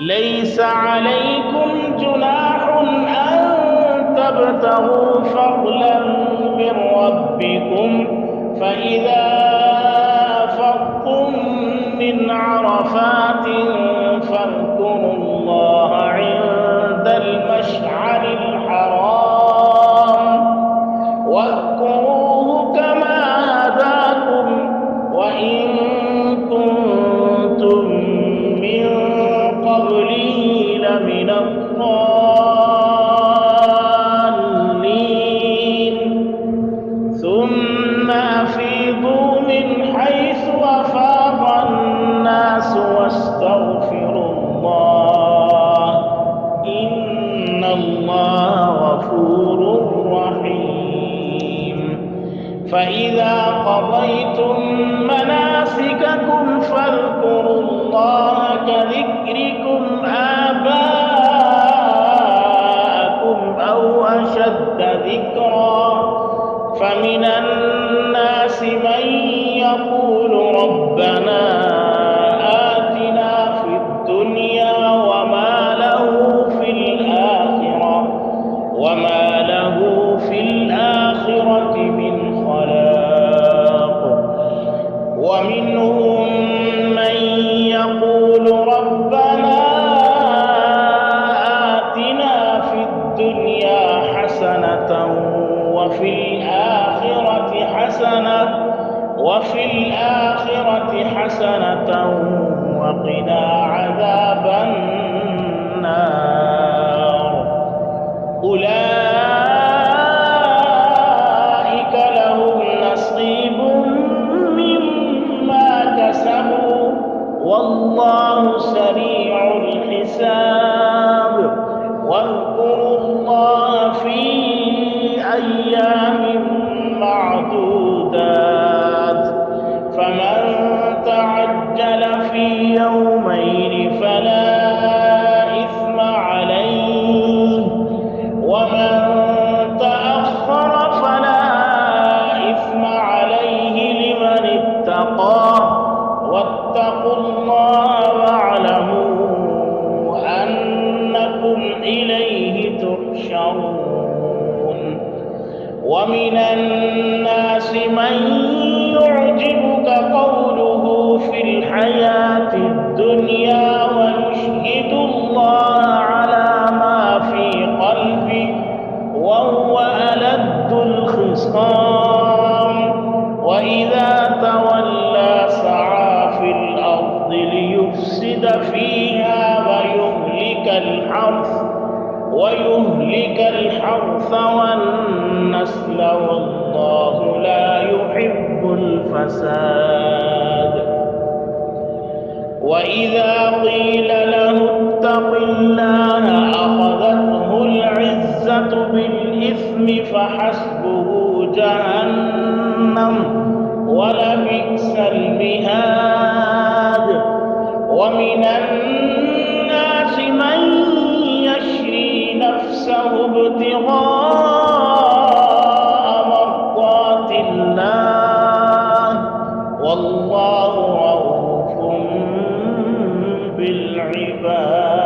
ليس عليكم جناح أن تبتغوا فضلا من ربكم فإذا أفضتم من عرفات فاذكروا الله عند المشعر الحرام واذكروه كما هداكم وإن كنتم من قبله لمن الضالين ثم أفيضوا من حيث أفاض الناس واستغفروا الله إن الله غفور رحيم فإذا قضيتم مناسككم فاذكروا الله كذكركم آباءكم أو أشد ذكرا فمن الناس من يقول ربنا آتنا في الدنيا وما له في الآخرة من خلاق ومنهم من يقول ربنا آتنا في الدنيا حسنة وفي الآخرة حسنة وقنا عذاب النار أولئك لهم نصيب مما كسبوا والله سريع الحساب واذكروا الله في أيام معدودات فمن تعجل في يومين فلا إثم عليه ومن تأخر فلا إثم عليه لمن اتقى واتقوا الله واعلموا أنكم إليه تحشرون ومن الناس من يعجبك قوله في الحياة الدنيا ويشهد الله على ما في قلبه وهو ألد الخصام وإذا تولى سعى في الأرض ليفسد فيها ويهلك الحرث والنسل والله لا يحب الفساد وإذا قيل له اتق الله أخذته العزة بالإثم فحسبه جهنم ولبئس المهاد ومن الناس من يشري نفسه ابتغاء مرضات الله والله رؤوف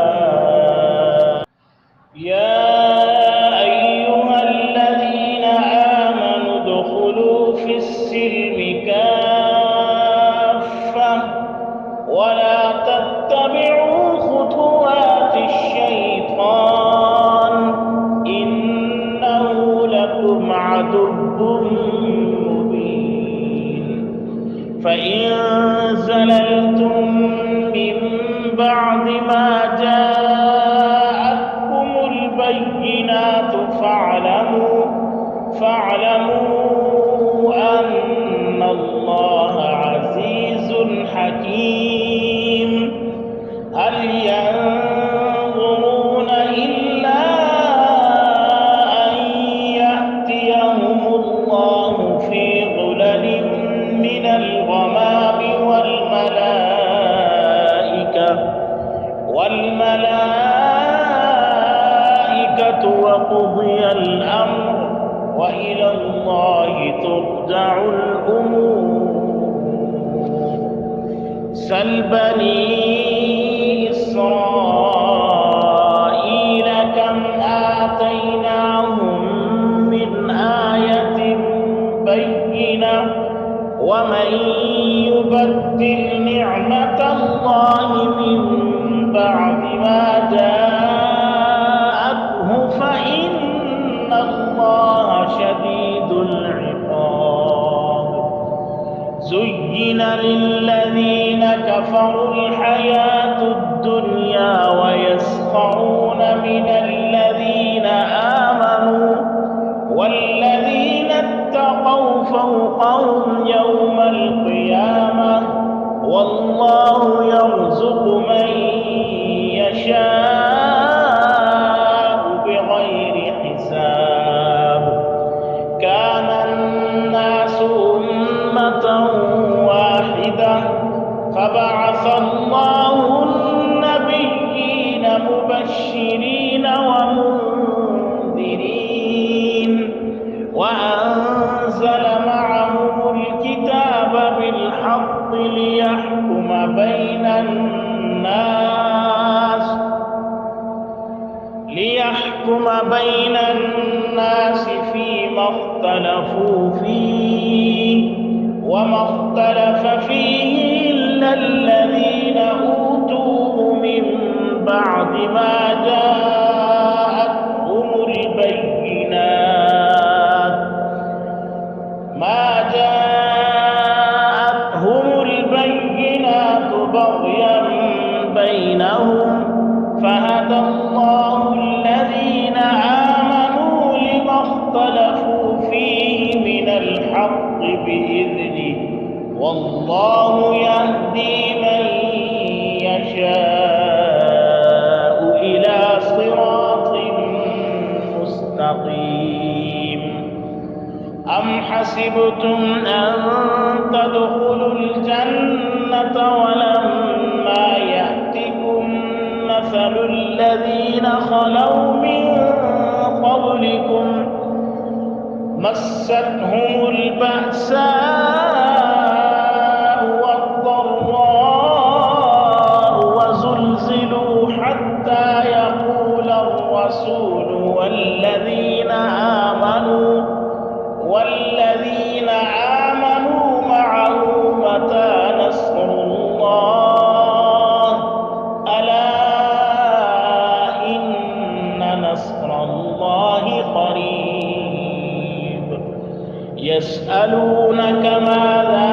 بالعباد يا أيها الذين آمنوا ادخلوا في السلم كافة ولا تتبعوا خطوات الشيطان إنه لكم عدو مبين فإن زللتم من بعد ما جاءتكم البينات فاعلموا أن الله عزيز حكيم هل ينظرون إلا أن يأتيهم الله في ظلل من الغمام والملائكة وقضي الأمر وإلى الله ترجع الأمور سل بني إسرائيل ومن يبدل نعمة الله من بعد ما جاءته فإن الله شديد العقاب. زين للذين كفروا الحياة الدنيا ويسخرون من الذين آمنوا والذين اتقوا فوقهم يوم القيامة والله يرزق من يشاء بغير حساب. كان الناس أمة واحدة فبعث الله النبيين مبشرين ومنذرين وأنزل معهم الكتاب بالحق ليحكم بين الناس فيما اختلفوا فيه وما اختلف فيه إلا الذين أوتوه من بعد ما جاءتهم البينات بغيا بينهم فهدى الله الذين آمنوا لما اختلفوا فيه من الحق بإذنه والله يهدي من يشاء إلى صراط مستقيم. أم حسبتم أن تدخلوا الجنة ولما يأتكم مثل الذين خلوا من قبلكم مستهم البأساء والضراء وزلزلوا حتى يقول الرسول والذين آمنوا معه متى نصر الله ألا إن نصر الله قريب. يسألونك ماذا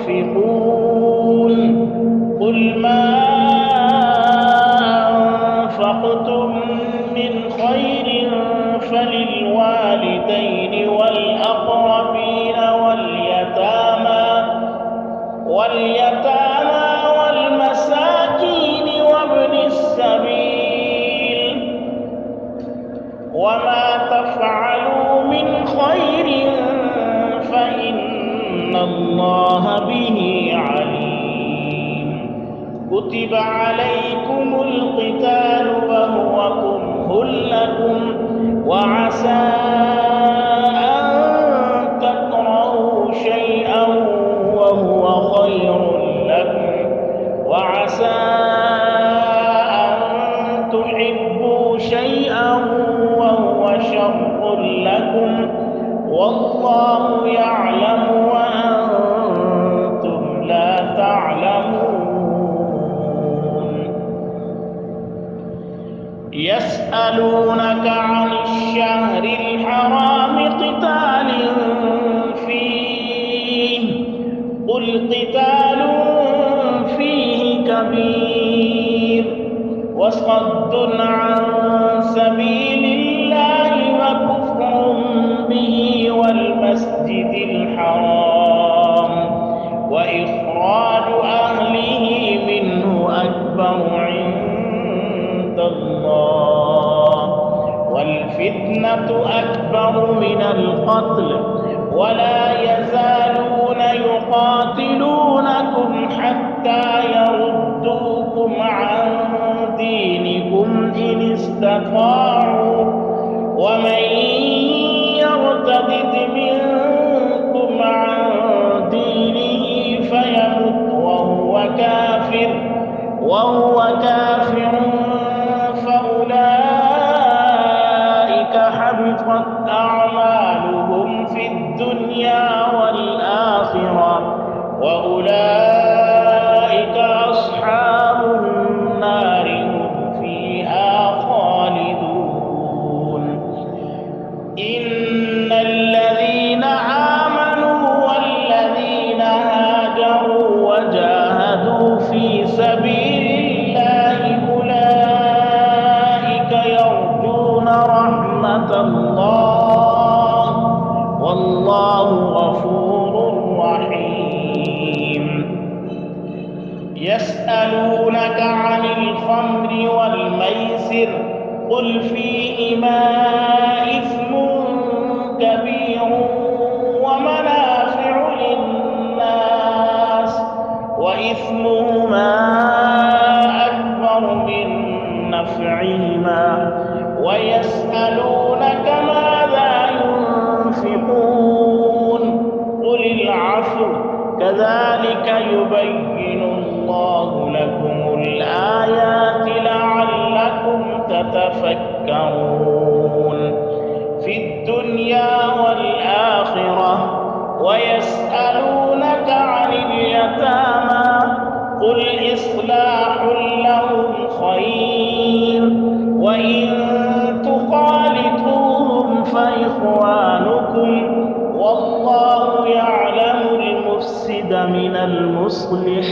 ينفقون قل ما أنفقتم من خير فللوالدين والأقربين واليتامى والمساكين وابن السبيل وما تفعلوا من خير فإن الله به عليم. كتب عليكم القتال وهو كره لكم وعسى أن تكرهوا شيئا وهو خير لكم وعسى أن تحبوا شيئا وهو شر لكم والله يعلم وأنتم لا تعلمون. يسألونك عن الشهر الحرام قتال فيه قل قتال فيه كبير وصد عن سبيل الله وكفر به والمسجد الحرام وإخراج أهله منه أكبر عند الله والفتنة أكبر من القتل ولا يزالون يقاتلونكم حتى يردوكم عن دينكم إن استطاعوا ومن يرتد منكم عن دينه فيمت وهو كافر فأولئك حبطت أعمالهم في الدنيا والآخرة يسألونك عن الخمر والميسر قل فيهما إثم كبير ومنافع للناس وإثمهما أكبر من نفعهما ويسألونك ماذا ينفقون قل العفو كذلك يبين الله لكم الآيات لعلكم تتفكرون في الدنيا والآخرة ويسألونك عن اليتامى قل إصلاح لهم خير وإن تخالطوهم فإخوانكم والله يعلم المفسد من المصلح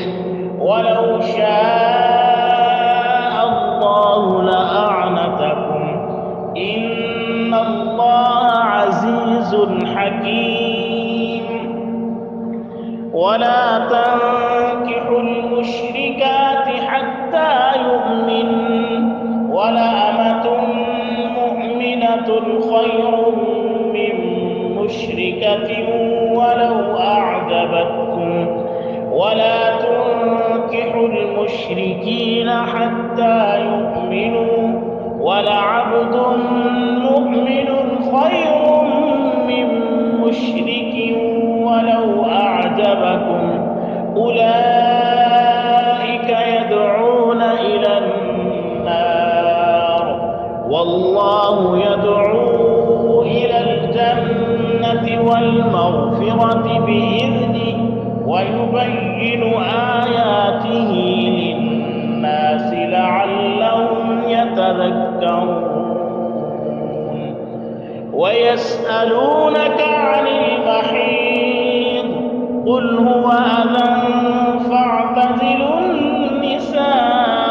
ولو شاء الله لأعنتكم إن الله عزيز حكيم ولا تنكحوا المشركات حتى يؤمن ولأمة مؤمنة خير من مشركة ولو أعجبتكم ولا تنكحوا المشركين حتى يؤمنوا ولعبد مؤمن خير من مشرك ولو أعجبكم أولئك يدعون إلى النار والله يدعو إلى الجنة والمغفرة بإذنه ويبين آياته للناس لعلهم يتذكرون ويسألونك عن المحيض قل هو أذى فاعتزلوا النساء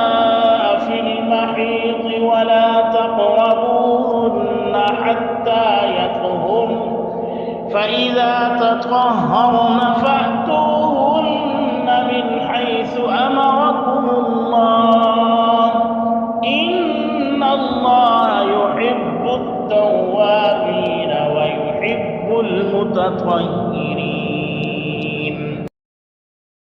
في المحيض ولا تقربوهن حتى يطهرن فإذا تطهرن فأتوهن من حيث أمركم الله إن الله يحب التوابين ويحب المتطهرين